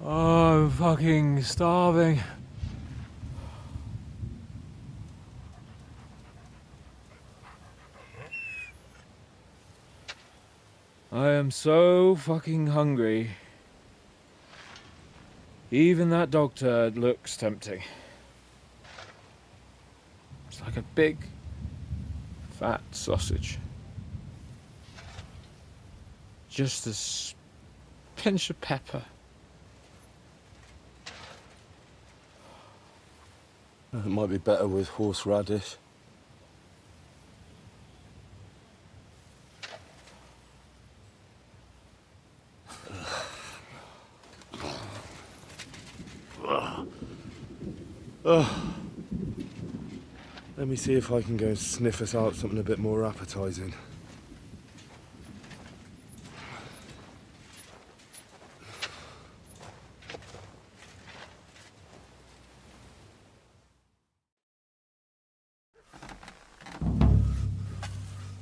Oh, I'm fucking starving. I am so fucking hungry. Even that dog turd looks tempting. It's like a big, fat sausage. Just a pinch of pepper. It might be better with horseradish. Let me see if I can go and sniff us out something a bit more appetizing.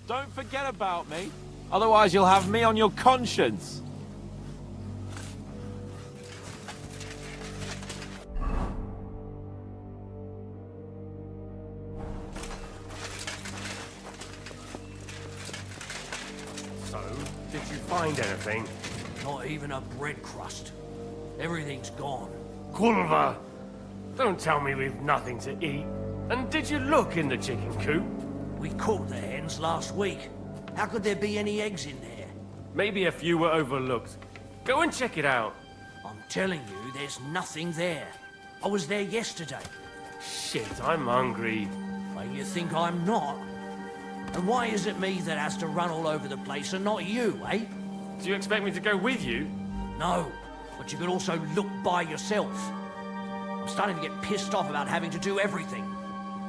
Don't forget about me, otherwise you'll have me on your conscience. So, did you find anything? Not even a bread crust. Everything's gone. Culver! Don't tell me we've nothing to eat. And did you look in the chicken coop? We caught the hens last week. How could there be any eggs in there? Maybe a few were overlooked. Go and check it out. I'm telling you, there's nothing there. I was there yesterday. Shit, I'm hungry. Well, you think I'm not? And why is it me that has to run all over the place and not you, eh? Do you expect me to go with you? No, but you could also look by yourself. I'm starting to get pissed off about having to do everything.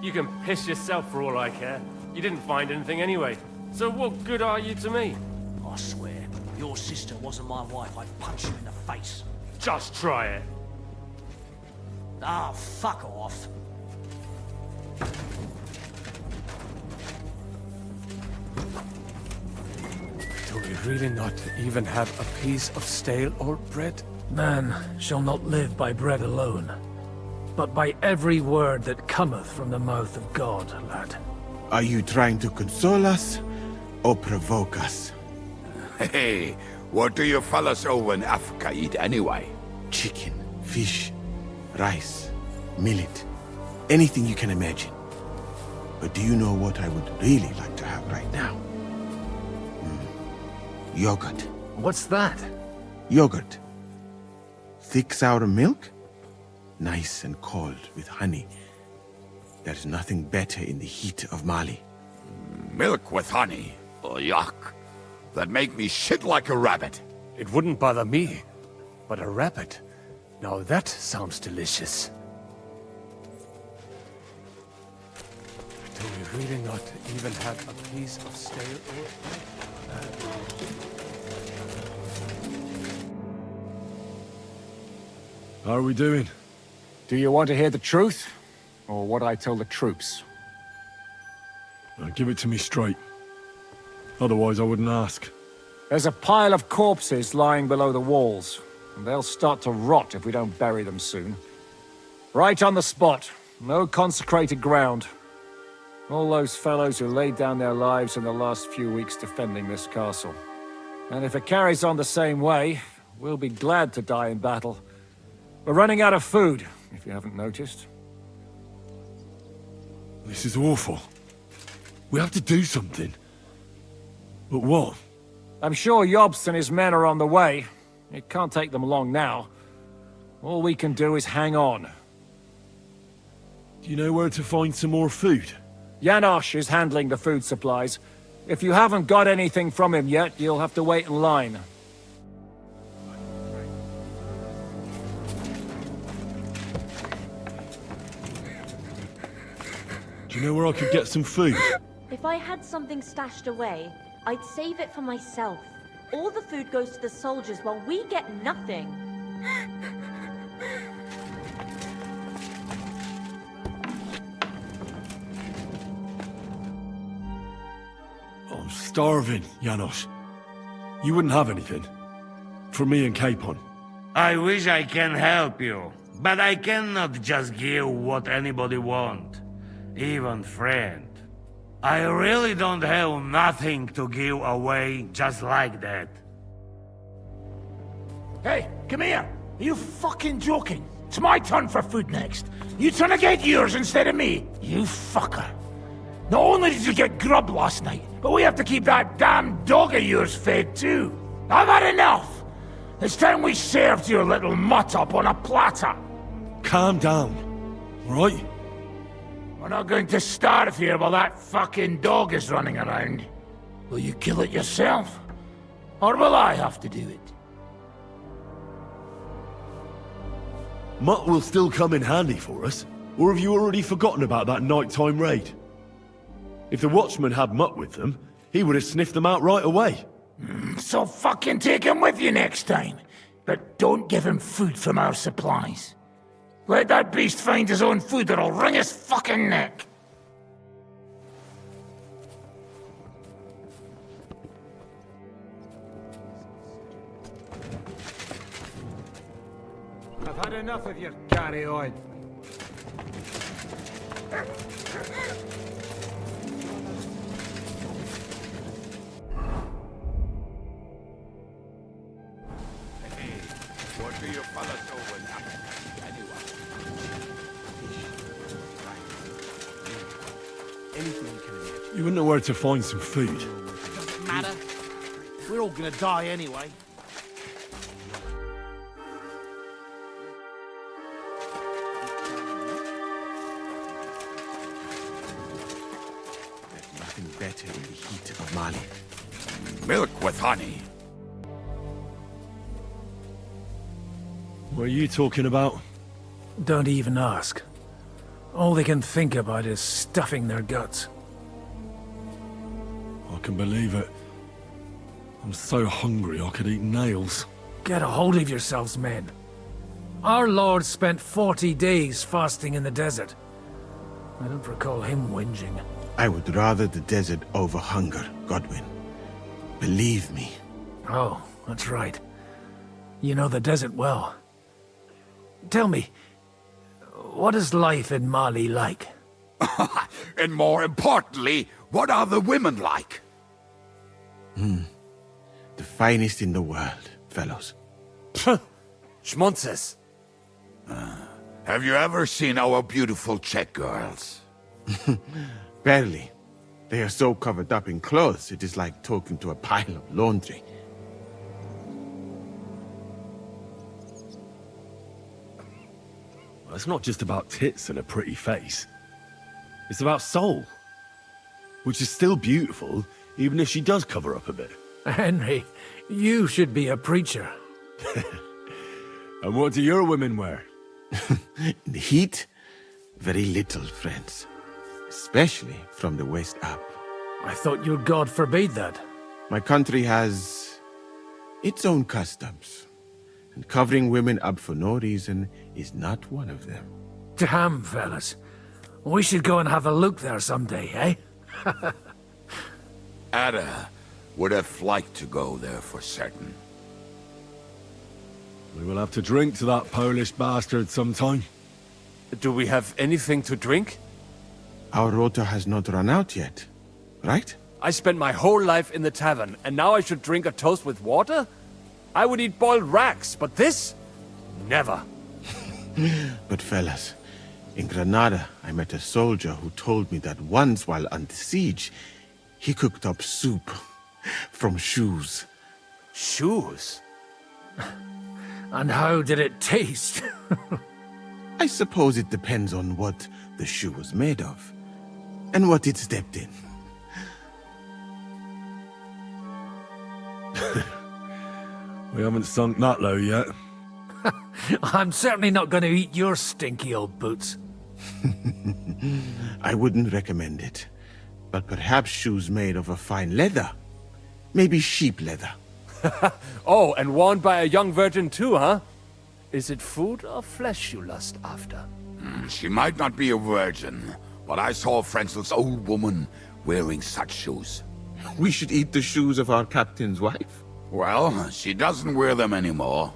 You can piss yourself for all I care. You didn't find anything anyway. So what good are you to me? I swear, your sister wasn't my wife, I'd punch you in the face. Just try it. Ah, fuck off. Do we really not even have a piece of stale old bread? Man shall not live by bread alone, but by every word that cometh from the mouth of God, lad. Are you trying to console us or provoke us? Hey, what do you fellas over in Africa eat anyway? Chicken, fish, rice, millet, anything you can imagine. But do you know what I would really like to have right now? Yogurt. What's that? Yogurt. Thick sour milk? Nice and cold with honey. There's nothing better in the heat of Mali. Milk with honey? Oh, yuck. That'd make me shit like a rabbit. It wouldn't bother me, but a rabbit. Now that sounds delicious. Do we really not even have a piece of stale old bread? How are we doing? Do you want to hear the truth? Or what I tell the troops? Give it to me straight. Otherwise I wouldn't ask. There's a pile of corpses lying below the walls, and they'll start to rot if we don't bury them soon. Right on the spot. No consecrated ground. All those fellows who laid down their lives in the last few weeks defending this castle. And if it carries on the same way, we'll be glad to die in battle. We're running out of food, if you haven't noticed. This is awful. We have to do something. But what? I'm sure Yobst and his men are on the way. It can't take them long now. All we can do is hang on. Do you know where to find some more food? Janosch is handling the food supplies. If you haven't got anything from him yet, you'll have to wait in line. Do you know where I could get some food? If I had something stashed away, I'd save it for myself. All the food goes to the soldiers while we get nothing. I'm starving, Janosch. You wouldn't have anything? For me and Capon? I wish I can help you, but I cannot just give what anybody want, even friend. I really don't have nothing to give away just like that. Hey, come here! Are you fucking joking? It's my turn for food next. You trying to get yours instead of me? You fucker. Not only did you get grub last night, but we have to keep that damn dog of yours fed too. I've had enough! It's time we served your little mutt up on a platter. Calm down, all right? We're not going to starve here while that fucking dog is running around. Will you kill it yourself? Or will I have to do it? Mutt will still come in handy for us. Or have you already forgotten about that nighttime raid? If the watchman had Mutt with them, he would have sniffed them out right away. So fucking take him with you next time. But don't give him food from our supplies. Let that beast find his own food or I'll wring his fucking neck. I've had enough of your carry-on. What do you fellas do when Anything you can imagine. You wouldn't know where to find some food. Doesn't matter. We're all gonna die anyway. There's nothing better in the heat of Mali. Milk with honey. What are you talking about? Don't even ask. All they can think about is stuffing their guts. I can believe it. I'm so hungry I could eat nails. Get a hold of yourselves, men. Our Lord spent 40 days fasting in the desert. I don't recall him whinging. I would rather the desert over hunger, Godwin. Believe me. Oh, that's right. You know the desert well. Tell me, what is life in Mali like? And more importantly, what are the women like? The finest in the world, fellows. Schmonzes. Have you ever seen our beautiful Czech girls? Barely. They are so covered up in clothes, it is like talking to a pile of laundry. It's not just about tits and a pretty face. It's about soul. Which is still beautiful, even if she does cover up a bit. Henry, you should be a preacher. And what do your women wear? In the heat, very little, friends. Especially from the west up. I thought your god forbade that. My country has its own customs. And covering women up for no reason is not one of them. Damn, fellas. We should go and have a look there someday, eh? Ada would have liked to go there for certain. We will have to drink to that Polish bastard sometime. Do we have anything to drink? Our rota has not run out yet, right? I spent my whole life in the tavern, and now I should drink a toast with water? I would eat boiled racks, but this? Never. But fellas, in Granada, I met a soldier who told me that once while under siege, he cooked up soup from shoes. Shoes? And how did it taste? I suppose it depends on what the shoe was made of, and what it stepped in. We haven't sunk that low yet. I'm certainly not going to eat your stinky old boots. I wouldn't recommend it, but perhaps shoes made of a fine leather. Maybe sheep leather. Oh, and worn by a young virgin too, huh? Is it food or flesh you lust after? She might not be a virgin, but I saw Frenzel's old woman wearing such shoes. We should eat the shoes of our captain's wife. Well, she doesn't wear them anymore.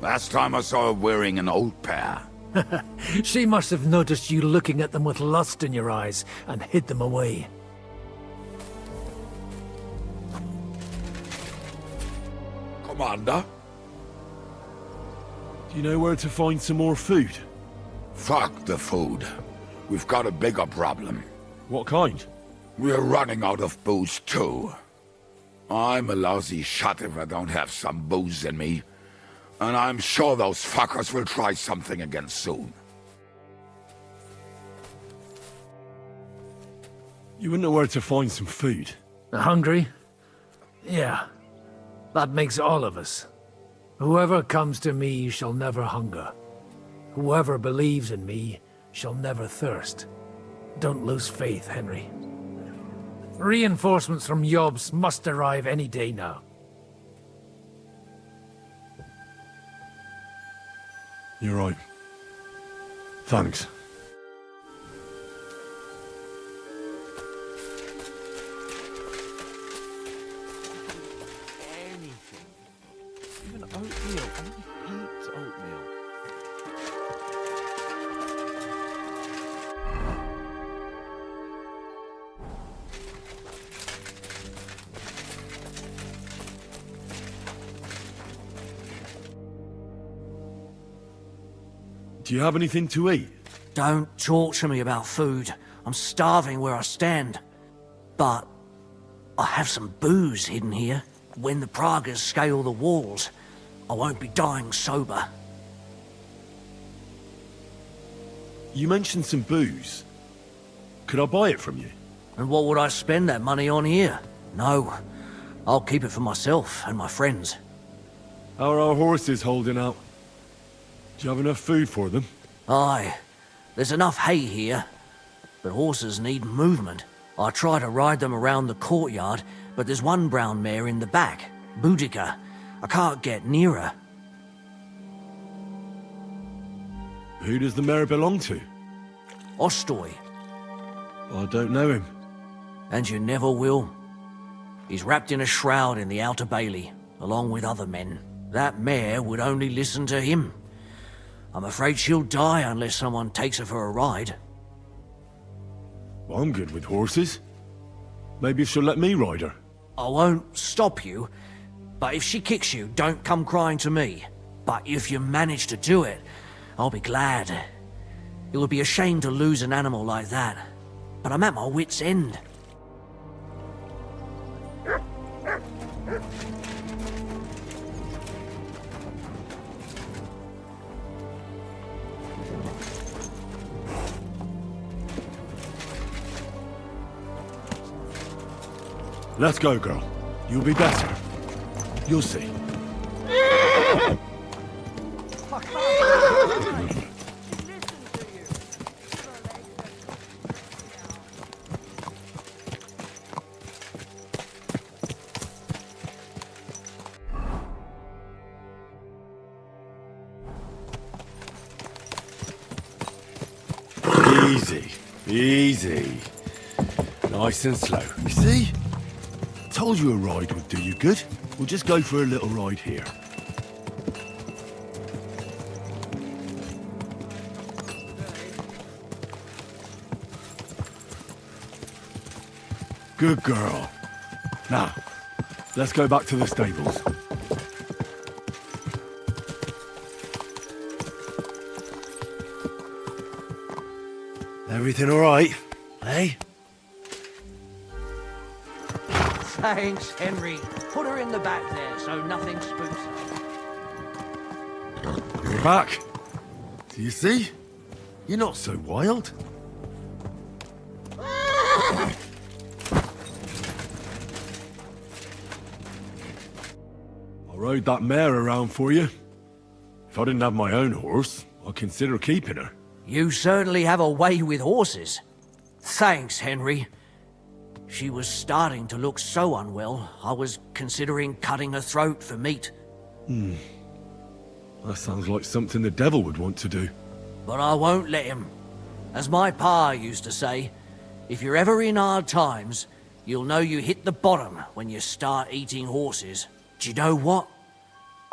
Last time I saw her wearing an old pair. She must have noticed you looking at them with lust in your eyes and hid them away. Commander? Do you know where to find some more food? Fuck the food. We've got a bigger problem. What kind? We're running out of booze too. I'm a lousy shot if I don't have some booze in me. And I'm sure those fuckers will try something again soon. You wouldn't know where to find some food. Hungry? Yeah. That makes all of us. Whoever comes to me shall never hunger. Whoever believes in me shall never thirst. Don't lose faith, Henry. Reinforcements from Yobs must arrive any day now. You're right. Thanks. Anything. Even oatmeal. I hate oatmeal. Do you have anything to eat? Don't talk to me about food. I'm starving where I stand. But I have some booze hidden here. When the Pragas scale the walls, I won't be dying sober. You mentioned some booze. Could I buy it from you? And what would I spend that money on here? No, I'll keep it for myself and my friends. How are our horses holding out? Do you have enough food for them? Aye, there's enough hay here, but horses need movement. I try to ride them around the courtyard, but there's one brown mare in the back, Boudica. I can't get near her. Who does the mare belong to? Ostoy. I don't know him. And you never will. He's wrapped in a shroud in the Outer Bailey, along with other men. That mare would only listen to him. I'm afraid she'll die unless someone takes her for a ride. Well, I'm good with horses. Maybe if she'll let me ride her. I won't stop you, but if she kicks you, don't come crying to me. But if you manage to do it, I'll be glad. It would be a shame to lose an animal like that, but I'm at my wit's end. Let's go, girl. You'll be better. You'll see. Easy. Easy. Nice and slow. You see? Told you a ride would do you good. We'll just go for a little ride here. Good girl. Now, let's go back to the stables. Everything all right, eh? Thanks, Henry. Put her in the back there so nothing spooks her. You're back. Do you see? You're not so wild. I rode that mare around for you. If I didn't have my own horse, I'd consider keeping her. You certainly have a way with horses. Thanks, Henry. She was starting to look so unwell, I was considering cutting her throat for meat. That sounds like something the devil would want to do. But I won't let him. As my pa used to say, if you're ever in hard times, you'll know you hit the bottom when you start eating horses. Do you know what?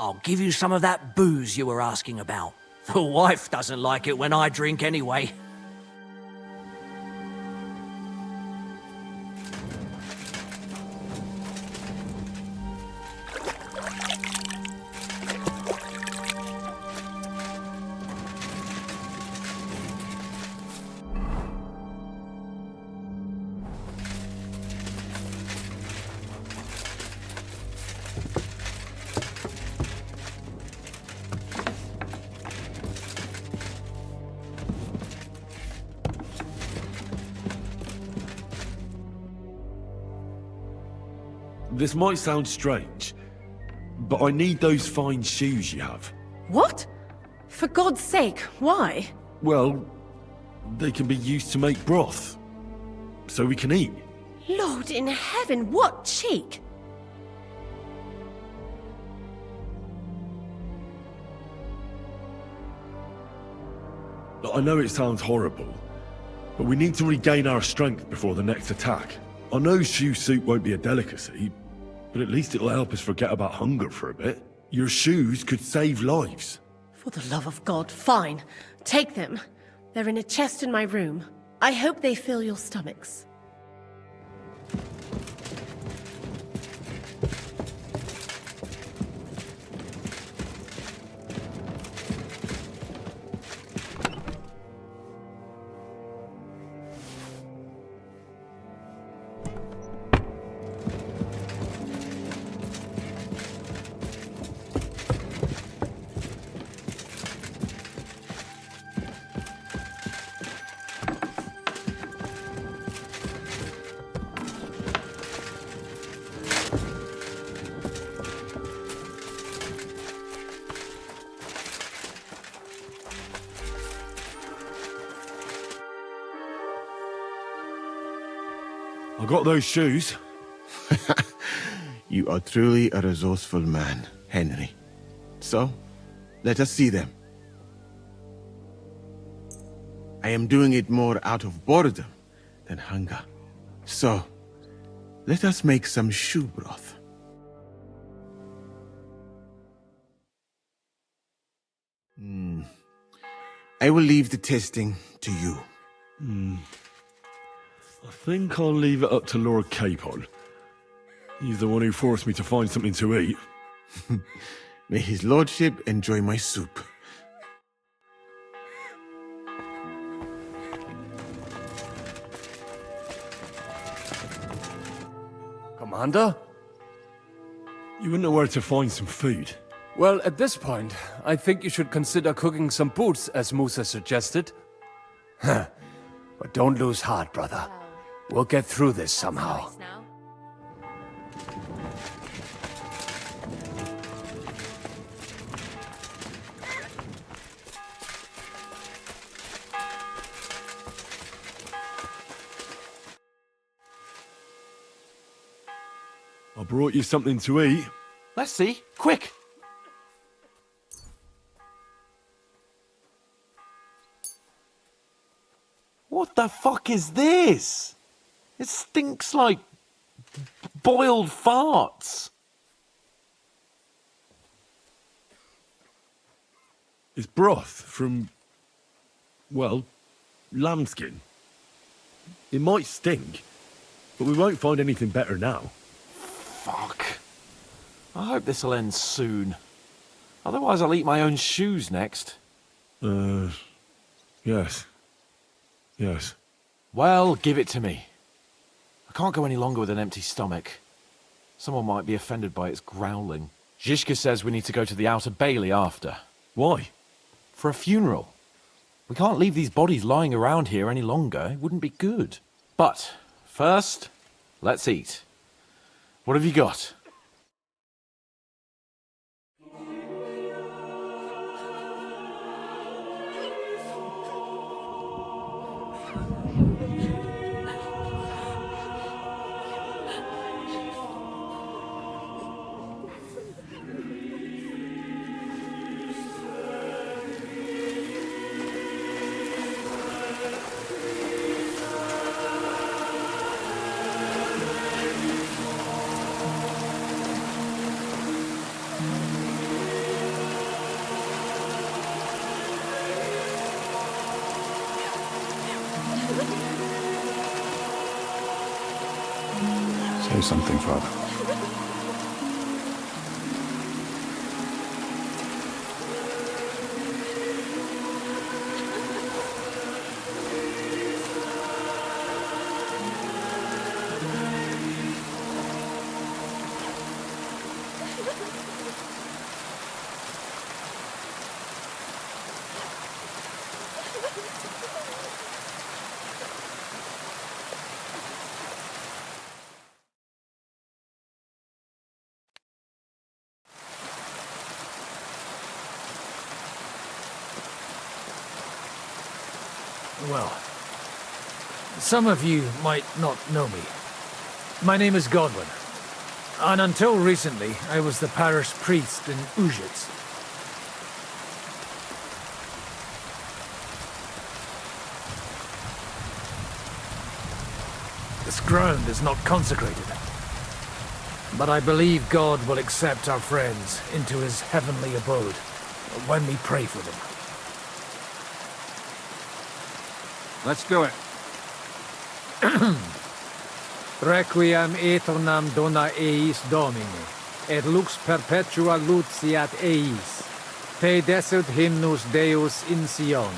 I'll give you some of that booze you were asking about. The wife doesn't like it when I drink anyway. This might sound strange, but I need those fine shoes you have. What? For God's sake, why? Well, they can be used to make broth, so we can eat. Lord in heaven, what cheek! I know it sounds horrible, but we need to regain our strength before the next attack. I know shoe soup won't be a delicacy, but at least it'll help us forget about hunger for a bit. Your shoes could save lives. For the love of God, fine. Take them. They're in a chest in my room. I hope they fill your stomachs. I got those shoes. You are truly a resourceful man, Henry. So, let us see them. I am doing it more out of boredom than hunger. So, let us make some shoe broth. I will leave the testing to you. I think I'll leave it up to Lord Capon. He's the one who forced me to find something to eat. May his lordship enjoy my soup. Commander? You wouldn't know where to find some food. Well, at this point, I think you should consider cooking some boots, as Musa suggested. But don't lose heart, brother. We'll get through this somehow. I brought you something to eat. Let's see. Quick! What the fuck is this? It stinks like boiled farts. It's broth from, well, lambskin. It might stink, but we won't find anything better now. Fuck. I hope this'll end soon. Otherwise I'll eat my own shoes next. Yes. Yes. Well, give it to me. I can't go any longer with an empty stomach. Someone might be offended by its growling. Zizka says we need to go to the Outer Bailey after. Why? For a funeral. We can't leave these bodies lying around here any longer. It wouldn't be good. But, first, let's eat. What have you got? Say something, Father. Well, some of you might not know me. My name is Godwin, and until recently, I was the parish priest in Ujits. This ground is not consecrated, but I believe God will accept our friends into his heavenly abode when we pray for them. Let's do it. Requiem aeternam dona eis Domine, et lux perpetua luciat eis. Te desert hymnus Deus in Sion,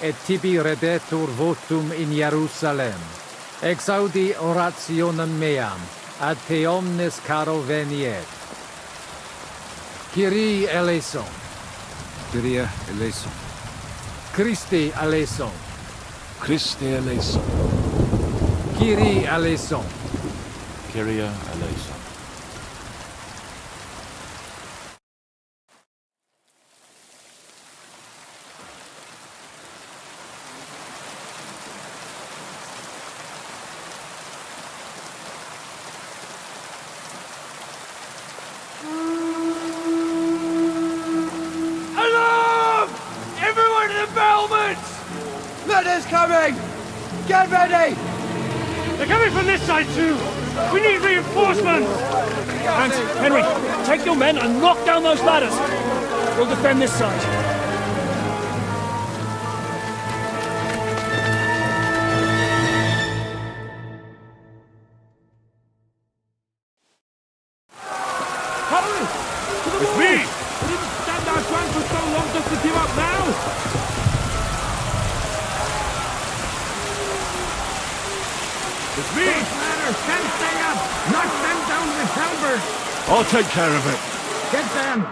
et tibi redetur votum in Jerusalem. Exaudi orationem meam, ad te omnes caro veniet. Kyrie eleison. Kyrie eleison. Christe eleison. Christe eleison. Kyrie eleison. Kyrie eleison. Alarm! Everyone to the battlements! Murder's coming! Get ready! They're coming from this side too! We need reinforcements! Hans, Henry, take your men and knock down those ladders! We'll defend this side. Hurry! It's me! We didn't stand our chance for so long just to give up now! It's me! Ladders can't stay up! Knock them down with halberds! I'll take care of it. Get them!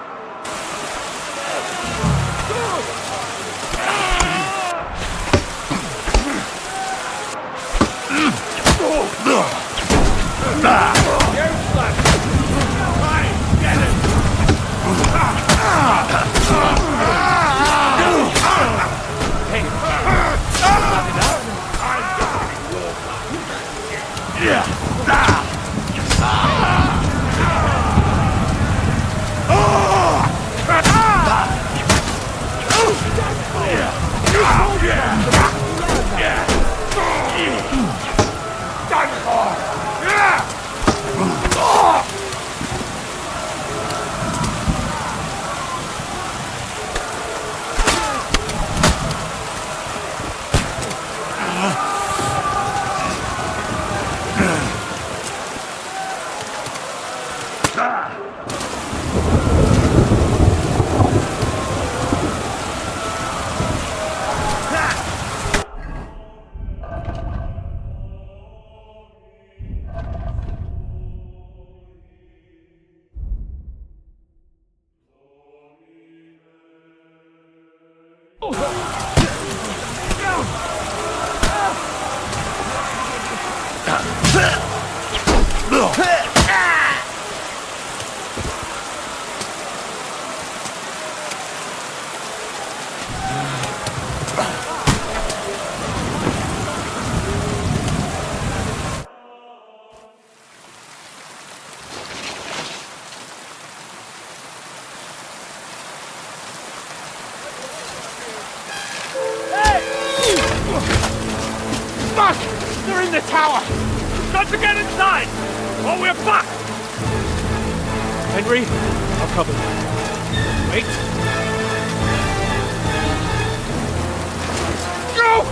Fuck! They're in the tower! We've got to get inside! Or we're fucked! Henry, I'll cover you. Wait. Go!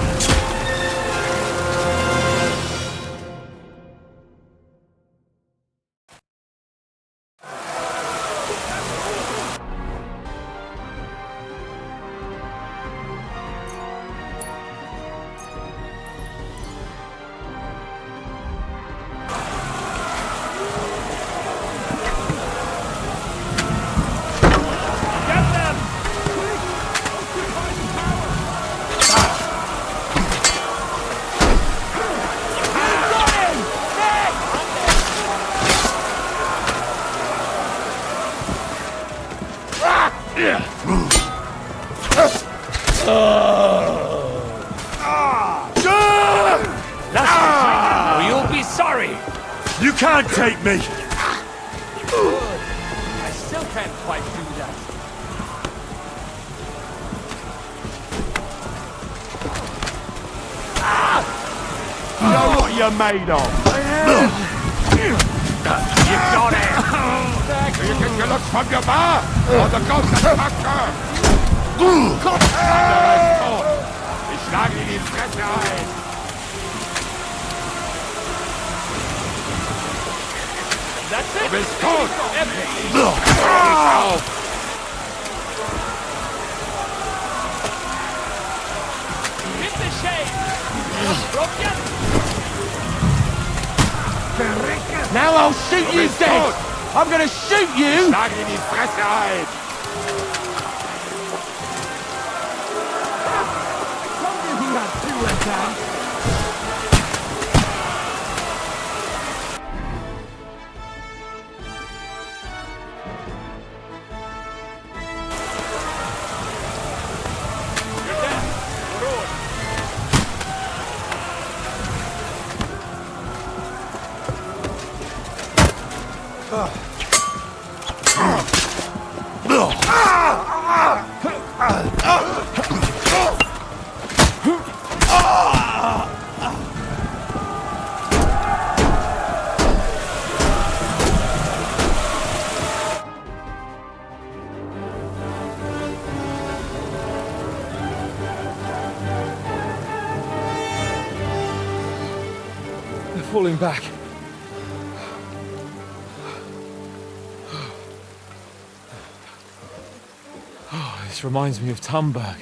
can't take me! I still can't quite do that. You know what you're made of? You got it! Do you think you look from your bar? Or the ghost of Factor? Ich schlage in die Fresse ein! That's it! Du bist tot! Hit the shade! Broke ya? Now I'll shoot you dead! I'm gonna shoot you! Schlag in die Fresse ein! They're falling back. Oh, this reminds me of Tamberg.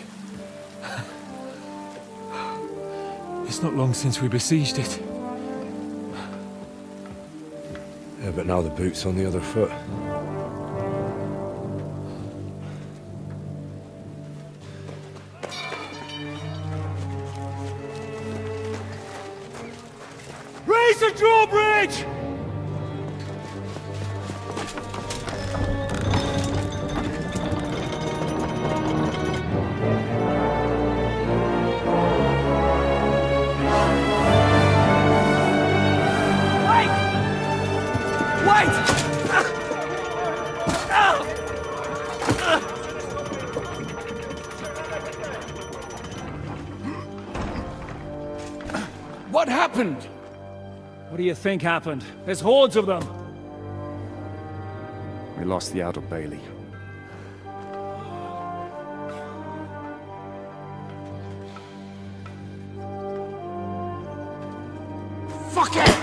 It's not long since we besieged it. Yeah, but now the boot's on the other foot. Raise the drawbridge! What happened? What do you think happened? There's hordes of them. We lost the outer bailey. Fuck it!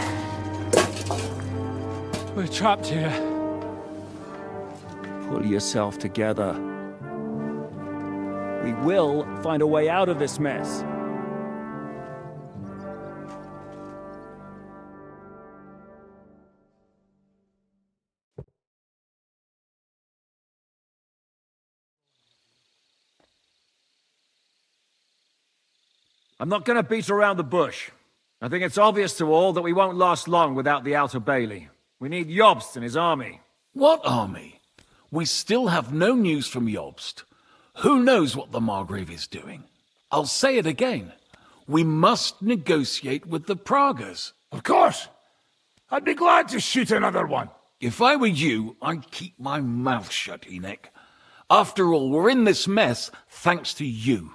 We're trapped here. Pull yourself together. We will find a way out of this mess. I'm not going to beat around the bush. I think it's obvious to all that we won't last long without the outer bailey. We need Jobst and his army. What army? We still have no news from Jobst. Who knows what the Margrave is doing? I'll say it again. We must negotiate with the Pragas. Of course. I'd be glad to shoot another one. If I were you, I'd keep my mouth shut, Enoch. After all, we're in this mess thanks to you.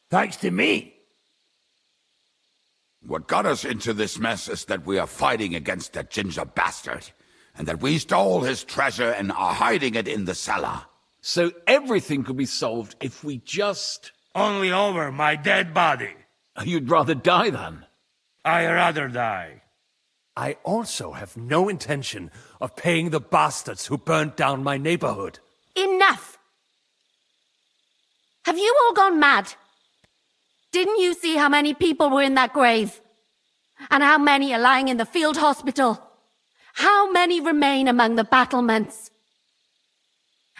Thanks to me? What got us into this mess is that we are fighting against that ginger bastard, and that we stole his treasure and are hiding it in the cellar. So everything could be solved if we just... Only over my dead body. You'd rather die then? I'd rather die. I also have no intention of paying the bastards who burnt down my neighborhood. Enough! Have you all gone mad? Didn't you see how many people were in that grave? And how many are lying in the field hospital? How many remain among the battlements?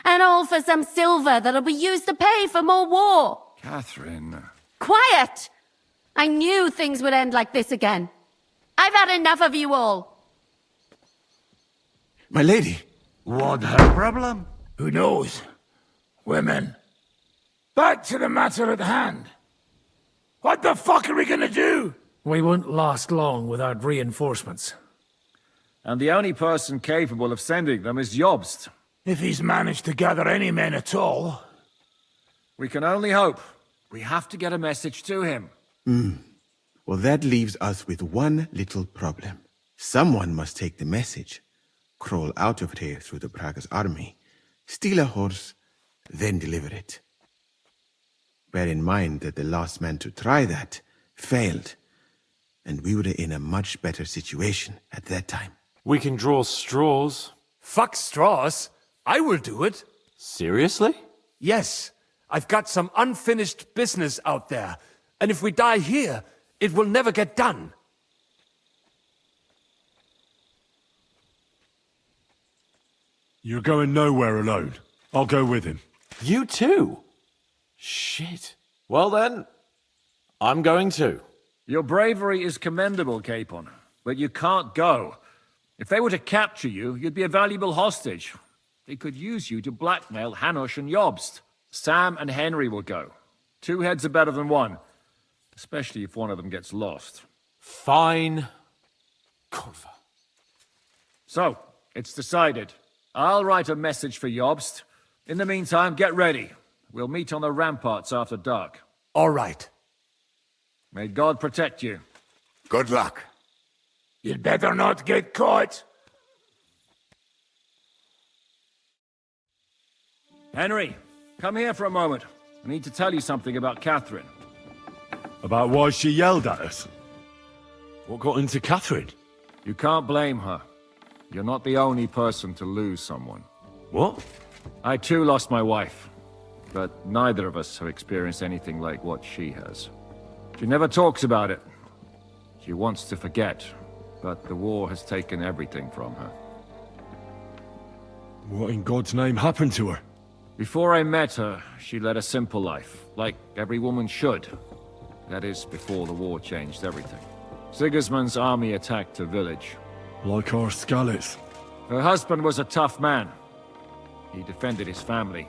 And all for some silver that'll be used to pay for more war. Catherine. Quiet! I knew things would end like this again. I've had enough of you all. My lady. What her problem? Who knows? Women. Back to the matter at hand. What the fuck are we gonna do? We won't last long without reinforcements. And the only person capable of sending them is Jobst. If he's managed to gather any men at all. We can only hope. We have to get a message to him. Well, that leaves us with one little problem. Someone must take the message, crawl out of here through the Braga's army, steal a horse, then deliver it. Bear in mind that the last man to try that failed, and we were in a much better situation at that time. We can draw straws. Fuck straws. I will do it. Seriously? Yes. I've got some unfinished business out there. And if we die here, it will never get done. You're going nowhere alone. I'll go with him. You too? Shit. Well then, I'm going too. Your bravery is commendable, Capon, but you can't go. If they were to capture you, you'd be a valuable hostage. They could use you to blackmail Hanush and Jobst. Sam and Henry will go. 2 heads are better than 1, especially if one of them gets lost. Fine. Kurva. So, it's decided. I'll write a message for Jobst. In the meantime, get ready. We'll meet on the ramparts after dark. All right. May God protect you. Good luck. You'd better not get caught. Henry, come here for a moment. I need to tell you something about Catherine. About why she yelled at us? What got into Catherine? You can't blame her. You're not the only person to lose someone. What? I too lost my wife, but neither of us have experienced anything like what she has. She never talks about it. She wants to forget, but the war has taken everything from her. What in God's name happened to her? Before I met her, she led a simple life, like every woman should. That is, before the war changed everything. Sigismund's army attacked her village. Like our Skalitz. Her husband was a tough man. He defended his family.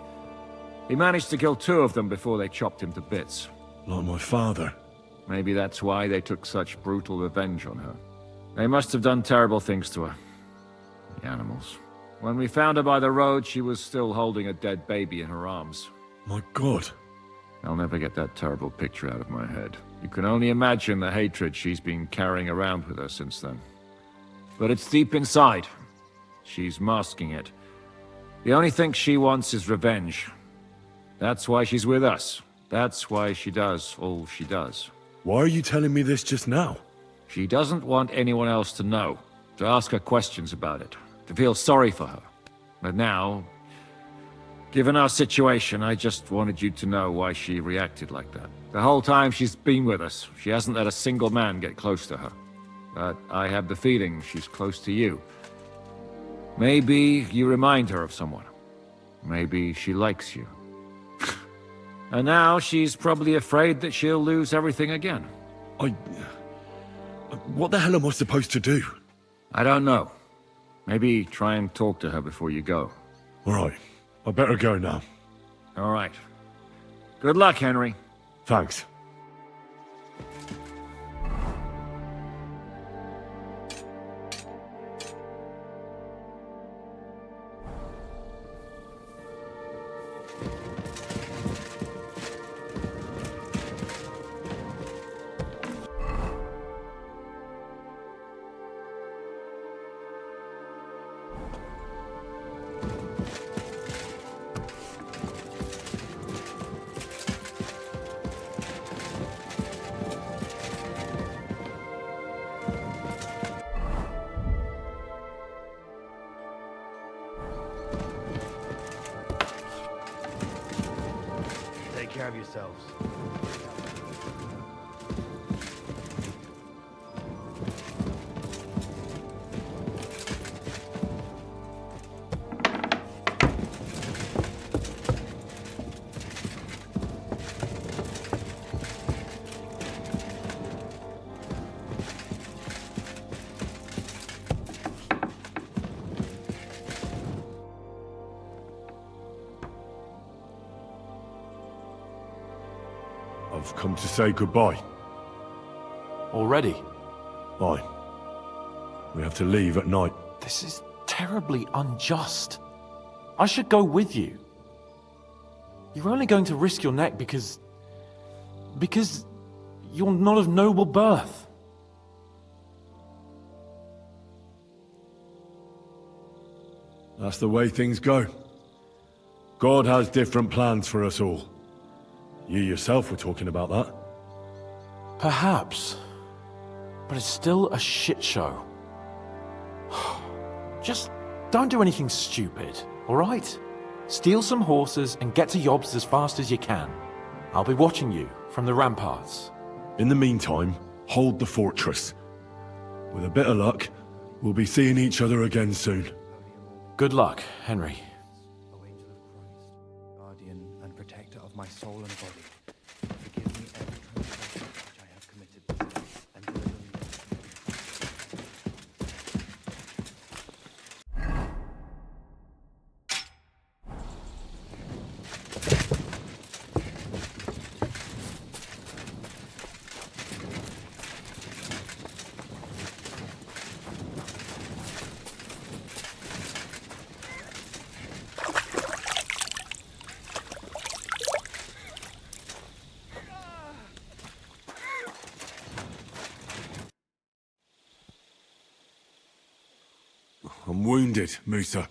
He managed to kill 2 of them before they chopped him to bits. Like my father. Maybe that's why they took such brutal revenge on her. They must have done terrible things to her. The animals. When we found her by the road, she was still holding a dead baby in her arms. My God. I'll never get that terrible picture out of my head. You can only imagine the hatred she's been carrying around with her since then. But it's deep inside. She's masking it. The only thing she wants is revenge. That's why she's with us. That's why she does all she does. Why are you telling me this just now? She doesn't want anyone else to know, to ask her questions about it, to feel sorry for her. But now, given our situation, I just wanted you to know why she reacted like that. The whole time she's been with us, she hasn't let a single man get close to her. But I have the feeling she's close to you. Maybe you remind her of someone. Maybe she likes you. And now she's probably afraid that she'll lose everything again. What the hell am I supposed to do? I don't know. Maybe try and talk to her before you go. All right. I better go now. All right. Good luck, Henry. Thanks. Take care of yourselves. I've come to say goodbye. Already? Aye. We have to leave at night. This is terribly unjust. I should go with you. You're only going to risk your neck because you're not of noble birth. That's the way things go. God has different plans for us all. You yourself were talking about that. Perhaps. But it's still a shit show. Just don't do anything stupid, alright? Steal some horses and get to Yobs as fast as you can. I'll be watching you from the ramparts. In the meantime, hold the fortress. With a bit of luck, we'll be seeing each other again soon. Good luck, Henry. O angel of Christ, guardian and protector of my soul and body, forgive me every transgression which I have committed this day, and deliver me I'm wounded, Musa.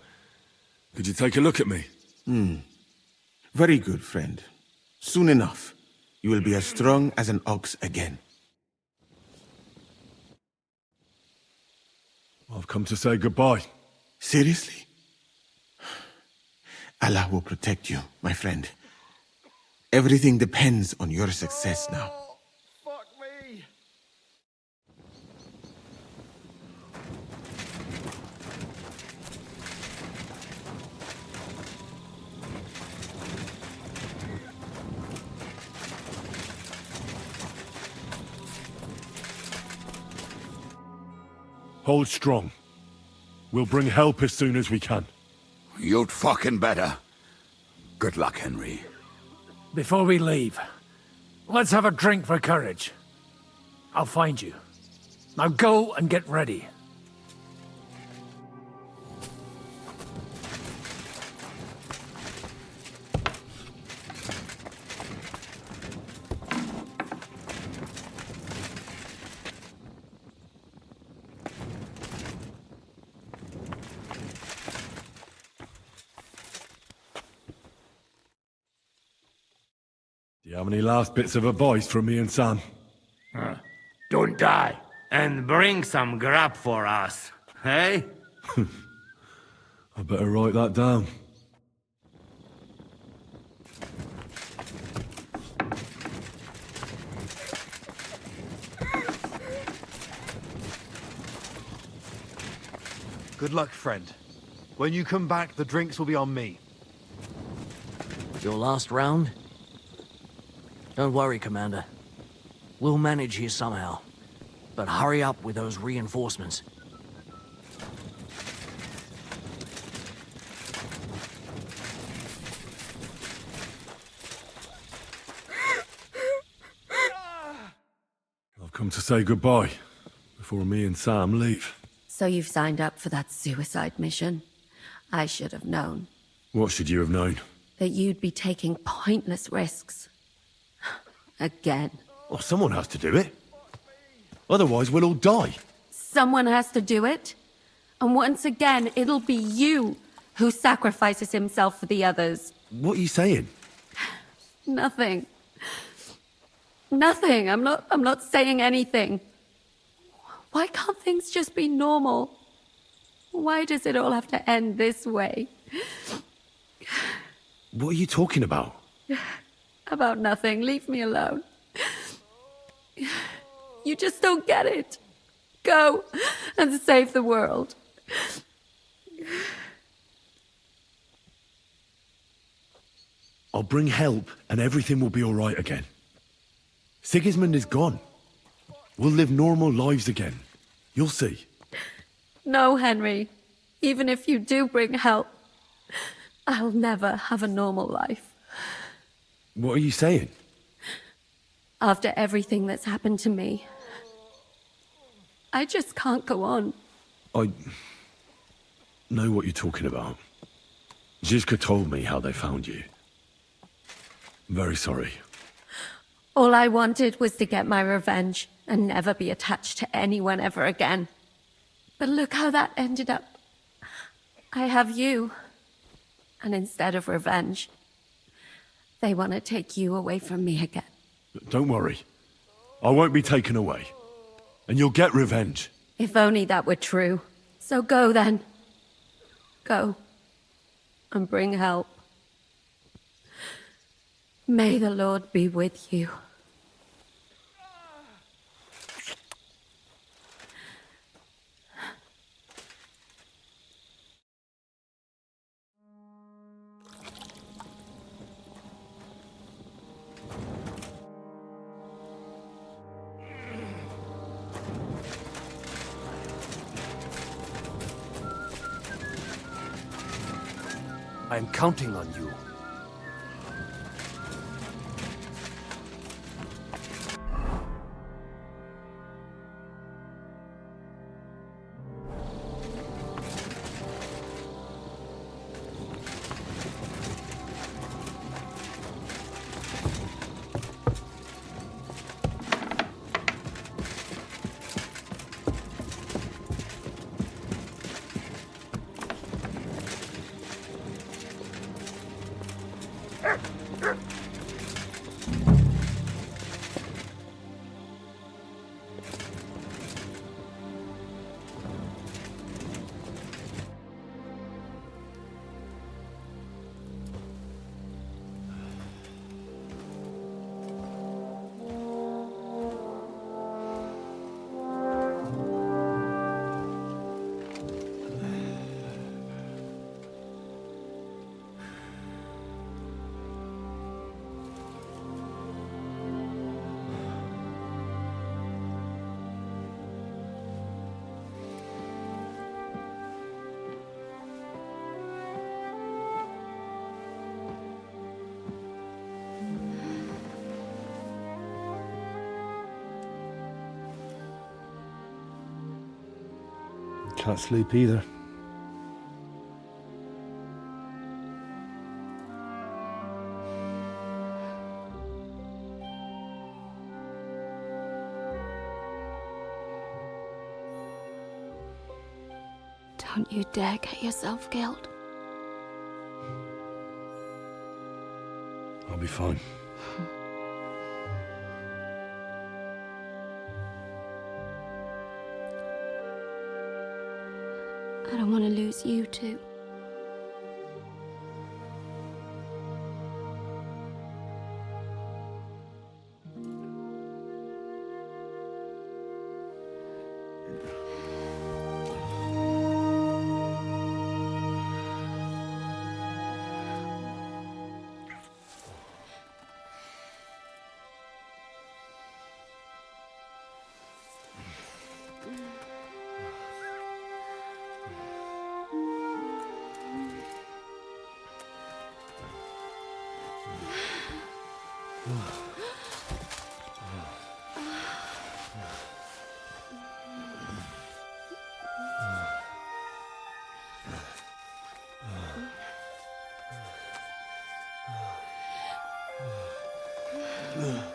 Could you take a look at me? Very good, friend. Soon enough, you will be as strong as an ox again. I've come to say goodbye. Seriously? Allah will protect you, my friend. Everything depends on your success now. Fuck me! Hold strong. We'll bring help as soon as we can. You'd fucking better. Good luck, Henry. Before we leave, let's have a drink for courage. I'll find you. Now go and get ready. Do you have any last bits of advice from me and Sam? Don't die. And bring some grub for us, hey? I better write that down. Good luck, friend. When you come back, the drinks will be on me. Your last round? Don't worry, Commander. We'll manage here somehow. But hurry up with those reinforcements. I've come to say goodbye before me and Sam leave. So you've signed up for that suicide mission? I should have known. What should you have known? That you'd be taking pointless risks. Again. Well, someone has to do it. Otherwise, we'll all die. Someone has to do it. And once again, it'll be you who sacrifices himself for the others. What are you saying? Nothing. Nothing. I'm not saying anything. Why can't things just be normal? Why does it all have to end this way? What are you talking about? About nothing. Leave me alone. You just don't get it. Go and save the world. I'll bring help and everything will be all right again. Sigismund is gone. We'll live normal lives again. You'll see. No, Henry. Even if you do bring help, I'll never have a normal life. What are you saying? After everything that's happened to me, I just can't go on. know what you're talking about. Zizka told me how they found you. I'm very sorry. All I wanted was to get my revenge and never be attached to anyone ever again. But look how that ended up. I have you. And instead of revenge, they want to take you away from me again. Don't worry. I won't be taken away. And you'll get revenge. If only that were true. So go then. Go. And bring help. May the Lord be with you. I'm counting on you. Can't sleep either. Don't you dare get yourself killed. I'll be fine. I don't want to lose you too. Ugh.